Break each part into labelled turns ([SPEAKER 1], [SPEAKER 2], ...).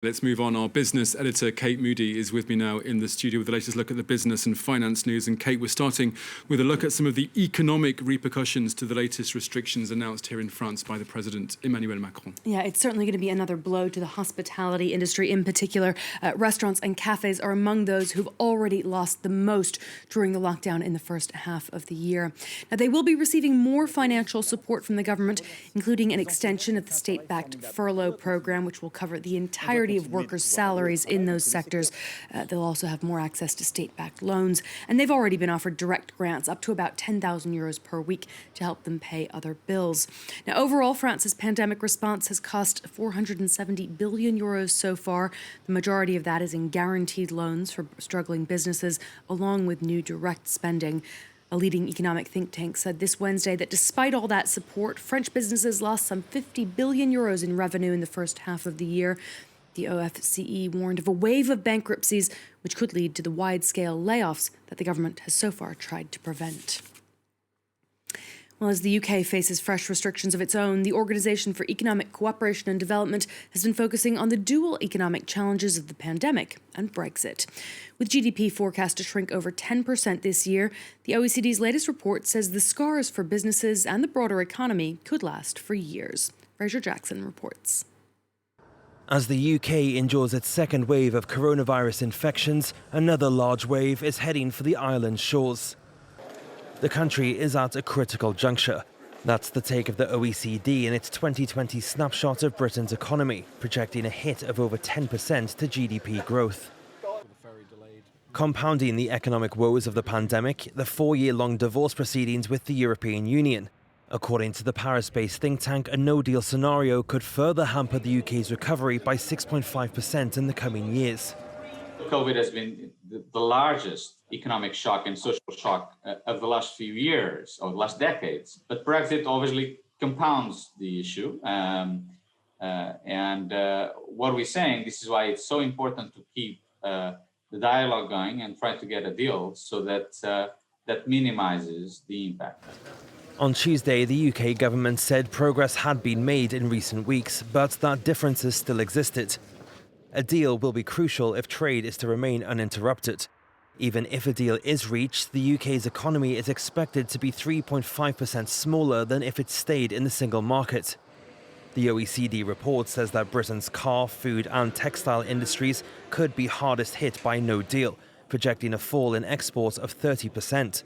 [SPEAKER 1] Let's move on. Our business editor, Kate Moody, is with me now in the studio with the latest look at the business and finance news. And Kate, we're starting with a look at some of the economic repercussions to the latest restrictions announced here in France by the President, Emmanuel Macron.
[SPEAKER 2] Yeah, it's certainly going to be another blow to the hospitality industry in particular. Restaurants and cafes are among those who've already lost the most during the lockdown in the first half of the year. Now, they will be receiving more financial support from the government, including an extension of the state-backed furlough program, which will cover the entirety of workers' salaries in those sectors. They'll also have more access to state-backed loans, and they've already been offered direct grants up to about 10,000 euros per week to help them pay other bills. Now, overall, France's pandemic response has cost 470 billion euros so far. The majority of that is in guaranteed loans for struggling businesses, along with new direct spending. A leading economic think tank said this Wednesday that despite all that support, French businesses lost some 50 billion euros in revenue in the first half of the year. The OFCE warned of a wave of bankruptcies, which could lead to the wide-scale layoffs that the government has so far tried to prevent. Well, as the UK faces fresh restrictions of its own, the Organisation for Economic Cooperation and Development has been focusing on the dual economic challenges of the pandemic and Brexit. With GDP forecast to shrink over 10% this year, the OECD's latest report says the scars for businesses and the broader economy could last for years. Fraser Jackson reports.
[SPEAKER 3] As the UK endures its second wave of coronavirus infections, another large wave is heading for the island shores. The country is at a critical juncture. That's the take of the OECD in its 2020 snapshot of Britain's economy, projecting a hit of over 10% to GDP growth. Compounding the economic woes of the pandemic, the 4-year-long divorce proceedings with the European Union. According to the Paris-based think tank, a no-deal scenario could further hamper the UK's recovery by 6.5% in the coming years.
[SPEAKER 4] COVID has been the largest economic shock and social shock of the last few years, or the last decades. But Brexit obviously compounds the issue. What we're saying, this is why it's so important to keep the dialogue going and try to get a deal so that that minimizes the impact.
[SPEAKER 3] On Tuesday, the UK government said progress had been made in recent weeks, but that differences still existed. A deal will be crucial if trade is to remain uninterrupted. Even if a deal is reached, the UK's economy is expected to be 3.5% smaller than if it stayed in the single market. The OECD report says that Britain's car, food and textile industries could be hardest hit by no deal, projecting a fall in exports of 30%.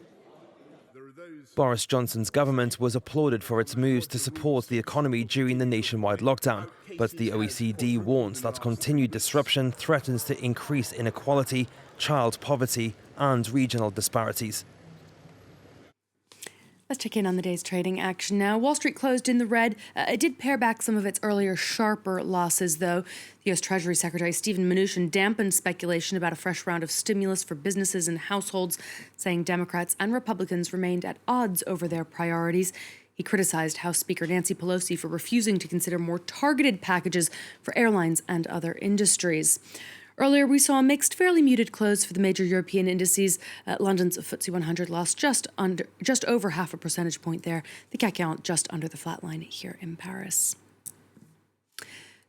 [SPEAKER 3] Boris Johnson's government was applauded for its moves to support the economy during the nationwide lockdown, but the OECD warns that continued disruption threatens to increase inequality, child poverty and regional disparities.
[SPEAKER 2] Let's check in on the day's trading action now. Wall Street closed in the red. It did pare back some of its earlier sharper losses, though. The U.S. Treasury Secretary Steven Mnuchin dampened speculation about a fresh round of stimulus for businesses and households, saying Democrats and Republicans remained at odds over their priorities. He criticized House Speaker Nancy Pelosi for refusing to consider more targeted packages for airlines and other industries. Earlier, we saw a mixed, fairly muted close for the major European indices. London's FTSE 100 lost just over half a percentage point there. The CAC 40 just under the flat line here in Paris.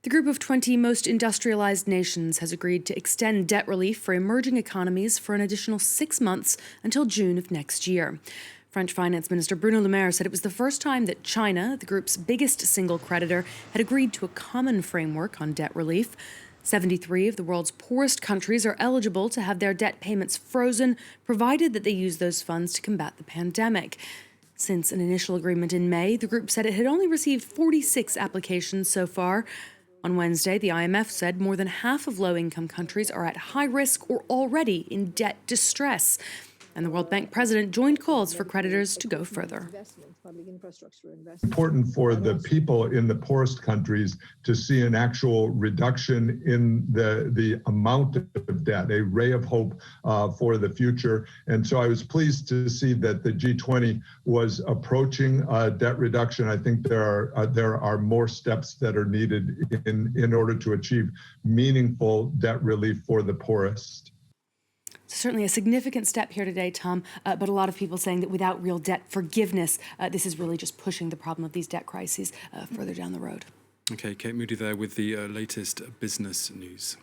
[SPEAKER 2] The group of 20 most industrialized nations has agreed to extend debt relief for emerging economies for an additional 6 months until June of next year. French Finance Minister Bruno Le Maire said it was the first time that China, the group's biggest single creditor, had agreed to a common framework on debt relief. 73 of the world's poorest countries are eligible to have their debt payments frozen, provided that they use those funds to combat the pandemic. Since an initial agreement in May, the group said it had only received 46 applications so far. On Wednesday, the IMF said more than half of low-income countries are at high risk or already in debt distress. And the World Bank president joined calls for creditors to go further.
[SPEAKER 5] Important for the people in the poorest countries to see an actual reduction in the amount of debt, a ray of hope for the future. And so I was pleased to see that the G20 was approaching debt reduction. I think there are more steps that are needed in order to achieve meaningful debt relief for the poorest.
[SPEAKER 2] Certainly a significant step here today, Tom, but a lot of people saying that without real debt forgiveness, this is really just pushing the problem of these debt crises further down the road.
[SPEAKER 1] Okay, Kate Moody there with the latest business news.